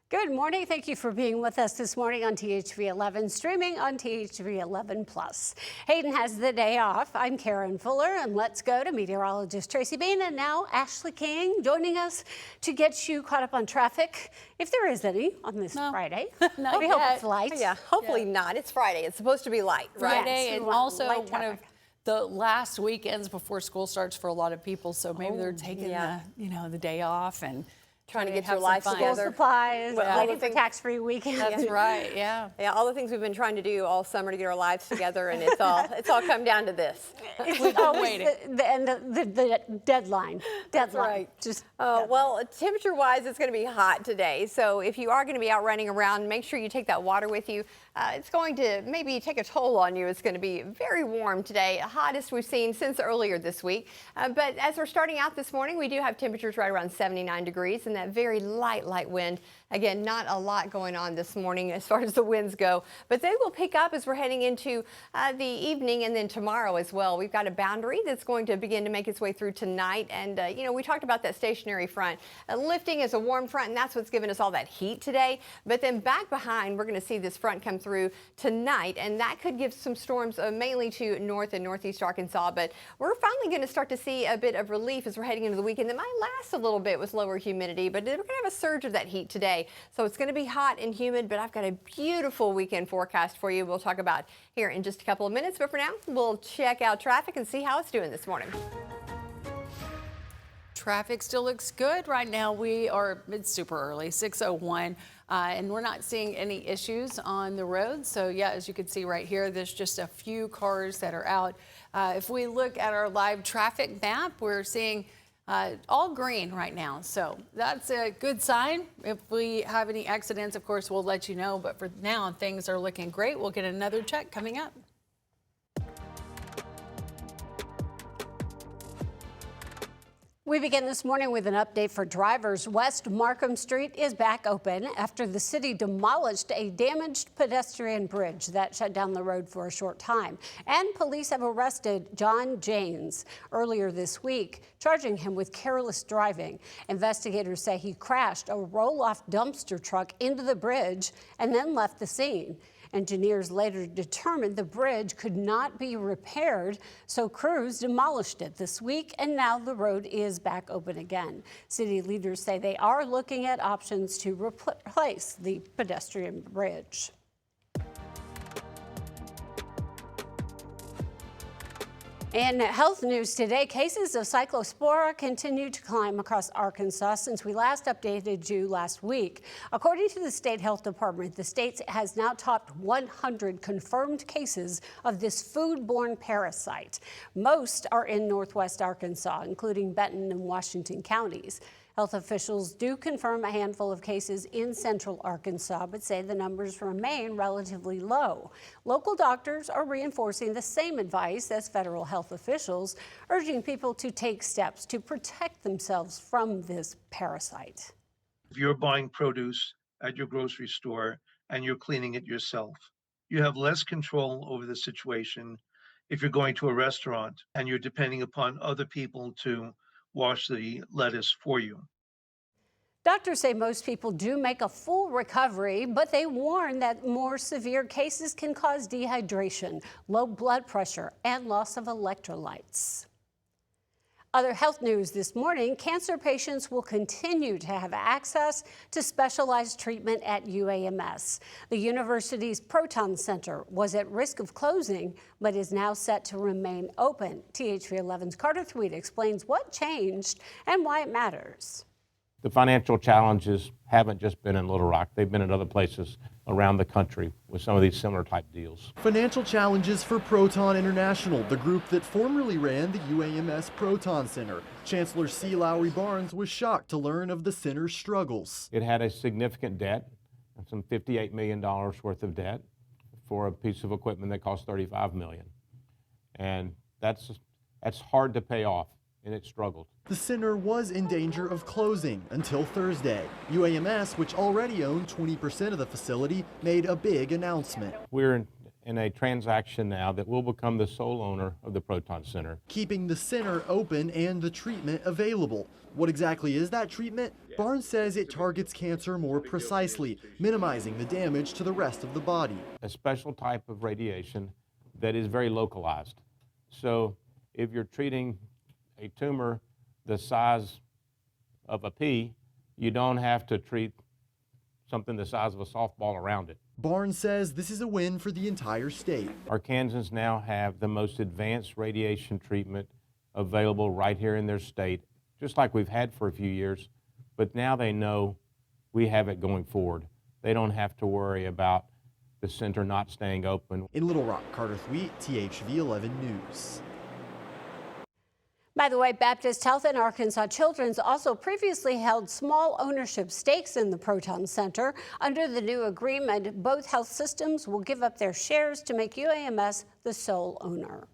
Good morning. Thank you for being with us this morning on THV 11, streaming on THV 11 Plus. Hayden has the day off. I'm Karen Fuller, and let's go to meteorologist Tracy Bean and now Ashley King joining us to get you caught up on traffic, if there is any, on this Friday. Not we yet. hope it's light. Yeah, hopefully not. It's Friday. It's supposed to be light, right? Friday, Yes, and we want also light one of traffic. the last weekends before school starts for a lot of people. So maybe they're taking the day off and Trying to get have your life some fun. together. Supplies, Well, all waiting the for things- tax-free weekend. That's right, yeah. Yeah, all the things we've been trying to do all summer to get our lives together, and it's all come down to this. It's always waiting. the end of the deadline. right. Just Well, temperature-wise, it's going to be hot today. So if you are going to be out running around, make sure you take that water with you. It's going to maybe take a toll on you. It's going to be very warm today, hottest we've seen since earlier this week. But as we're starting out this morning, we do have temperatures right around 79 degrees and that very light wind. Again, not a lot going on this morning as far as the winds go, but they will pick up as we're heading into the evening and then tomorrow as well. We've got a boundary that's going to begin to make its way through tonight. And, we talked about that stationary front. Lifting is a warm front, and that's what's given us all that heat today. But then back behind, we're going to see this front come through tonight, and that could give some storms mainly to north and northeast Arkansas. But we're finally going to start to see a bit of relief as we're heading into the weekend. That might last a little bit with lower humidity, but we're going to have a surge of that heat today. So it's going to be hot and humid, but I've got a beautiful weekend forecast for you we'll talk about here in just a couple of minutes. But for now, we'll check out traffic and see how it's doing this morning. Traffic still looks good right now. It's super early, 6:01, and we're not seeing any issues on the road. So yeah, as you can see right here, there's just a few cars that are out. If we look at our live traffic map, we're seeing all green right now. So that's a good sign. If we have any accidents, of course, we'll let you know. But for now, things are looking great. We'll get another check coming up. We begin this morning with an update for drivers. West Markham Street is back open after the city demolished a damaged pedestrian bridge that shut down the road for a short time. And police have arrested John Janes earlier this week, charging him with careless driving. Investigators say he crashed a roll-off dumpster truck into the bridge and then left the scene. Engineers later determined the bridge could not be repaired, so crews demolished it this week, and now the road is back open again. City leaders say they are looking at options to replace the pedestrian bridge. In health news today, cases of Cyclospora continue to climb across Arkansas since we last updated you last week. According to the state health department, the state has now topped 100 confirmed cases of this foodborne parasite. Most are in northwest Arkansas, including Benton and Washington counties. Health officials do confirm a handful of cases in central Arkansas, but say the numbers remain relatively low. Local doctors are reinforcing the same advice as federal health officials, urging people to take steps to protect themselves from this parasite. If you're buying produce at your grocery store and you're cleaning it yourself, you have less control over the situation if you're going to a restaurant and you're depending upon other people to wash the lettuce for you. Doctors say most people do make a full recovery, but they warn that more severe cases can cause dehydration, low blood pressure, and loss of electrolytes. Other health news this morning, cancer patients will continue to have access to specialized treatment at UAMS. The university's Proton Center was at risk of closing, but is now set to remain open. THV 11's Carter Thweet explains what changed and why it matters. The financial challenges haven't just been in Little Rock. They've been in other places around the country with some of these similar type deals. Financial challenges for Proton International, the group that formerly ran the UAMS Proton Center. Chancellor C. Lowry Barnes was shocked to learn of the center's struggles. It had a significant debt, some $58 million worth of debt for a piece of equipment that cost $35 million. And that's hard to pay off, and it struggled. The center was in danger of closing until Thursday. UAMS, which already owned 20% of the facility, made a big announcement. We're in a transaction now that we'll become the sole owner of the Proton Center. Keeping the center open and the treatment available. What exactly is that treatment? Barnes says it targets cancer more precisely, minimizing the damage to the rest of the body. A special type of radiation that is very localized. So if you're treating a tumor the size of a pea, you don't have to treat something the size of a softball around it. Barnes says this is a win for the entire state. Arkansans now have the most advanced radiation treatment available right here in their state, just like we've had for a few years, but now they know we have it going forward. They don't have to worry about the center not staying open. In Little Rock, Carter Thweet, THV 11 News. By the way, Baptist Health and Arkansas Children's also previously held small ownership stakes in the Proton Center. Under the new agreement, both health systems will give up their shares to make UAMS the sole owner.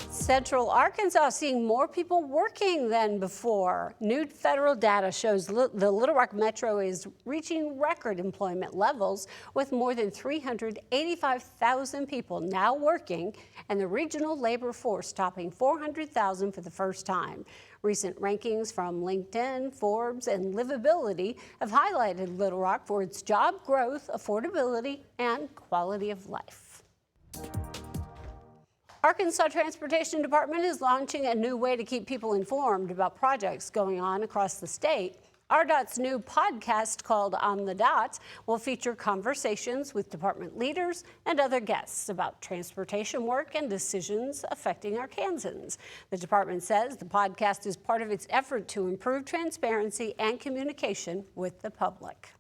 Central Arkansas seeing more people working than before. New federal data shows the Little Rock Metro is reaching record employment levels with more than 385,000 people now working and the regional labor force topping 400,000 for the first time. Recent rankings from LinkedIn, Forbes, and Livability have highlighted Little Rock for its job growth, affordability, and quality of life. Arkansas Transportation Department is launching a new way to keep people informed about projects going on across the state. RDOT's new podcast called On the Dot will feature conversations with department leaders and other guests about transportation work and decisions affecting Arkansans. The department says the podcast is part of its effort to improve transparency and communication with the public.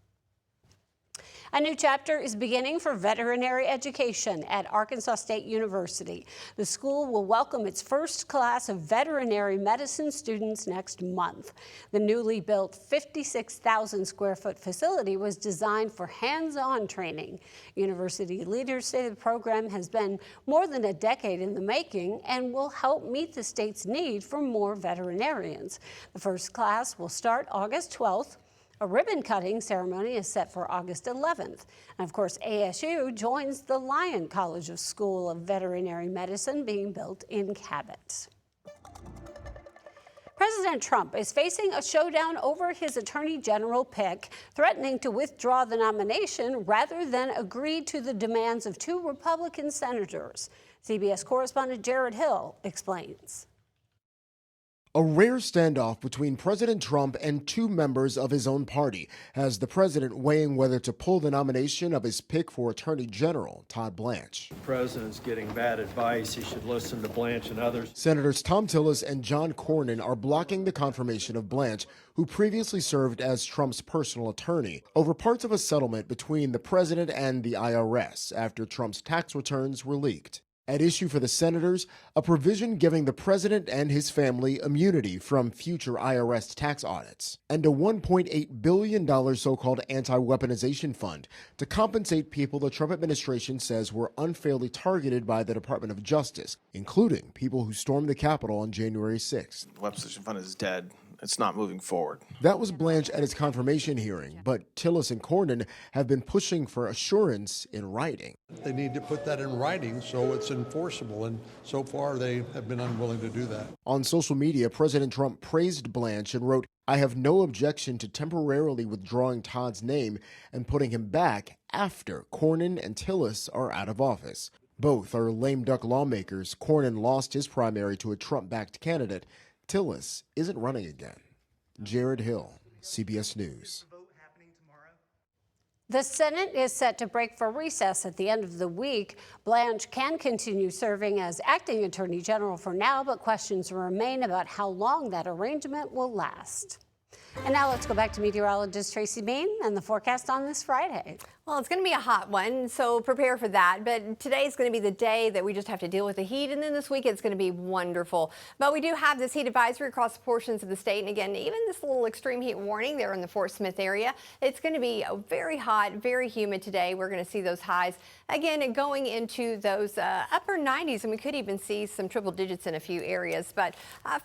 A new chapter is beginning for veterinary education at Arkansas State University. The school will welcome its first class of veterinary medicine students next month. The newly built 56,000 square foot facility was designed for hands-on training. University leaders say the program has been more than a decade in the making and will help meet the state's need for more veterinarians. The first class will start August 12th. A ribbon-cutting ceremony is set for August 11th. And of course, ASU joins the Lyon College of School of Veterinary Medicine being built in Cabot. President Trump is facing a showdown over his Attorney General pick, threatening to withdraw the nomination rather than agree to the demands of two Republican senators. CBS correspondent Jared Hill explains. A rare standoff between President Trump and two members of his own party has the president weighing whether to pull the nomination of his pick for Attorney General, Todd Blanche. The president's getting bad advice. He should listen to Blanche and others. Senators Tom Tillis and John Cornyn are blocking the confirmation of Blanche, who previously served as Trump's personal attorney, over parts of a settlement between the president and the IRS after Trump's tax returns were leaked. At issue for the senators, a provision giving the president and his family immunity from future IRS tax audits, and a $1.8 billion so-called anti-weaponization fund to compensate people the Trump administration says were unfairly targeted by the Department of Justice, including people who stormed the Capitol on January 6th. The weaponization fund is dead. It's not moving forward. That was Blanche at his confirmation hearing, but Tillis and Cornyn have been pushing for assurance in writing. They need to put that in writing so it's enforceable, and so far they have been unwilling to do that. On social media, President Trump praised Blanche and wrote, "I have no objection to temporarily withdrawing Todd's name and putting him back after Cornyn and Tillis are out of office." Both are lame duck lawmakers. Cornyn lost his primary to a Trump-backed candidate. Tillis isn't running again. Jared Hill, CBS News. The Senate is set to break for recess at the end of the week. Blanche can continue serving as acting Attorney General for now, but questions remain about how long that arrangement will last. And now let's go back to meteorologist Tracy Bean and the forecast on this Friday. Well, it's going to be a hot one, so prepare for that. But today is going to be the day that we just have to deal with the heat, and then this week it's going to be wonderful. But we do have this heat advisory across portions of the state, and again, even this little extreme heat warning there in the Fort Smith area. It's going to be very hot, very humid today. We're going to see those highs again going into those upper 90s, and we could even see some triple digits in a few areas. But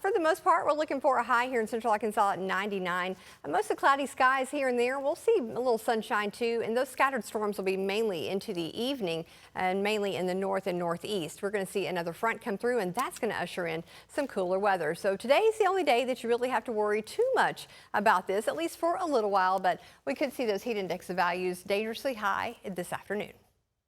for the most part, we're looking for a high here in Central Arkansas at 99. Mostly cloudy skies here and there. We'll see a little sunshine too, and those scattered scattered storms will be mainly into the evening and mainly in the north and northeast. We're going to see another front come through, and that's going to usher in some cooler weather. So today's the only day that you really have to worry too much about this, at least for a little while, but we could see those heat index values dangerously high this afternoon.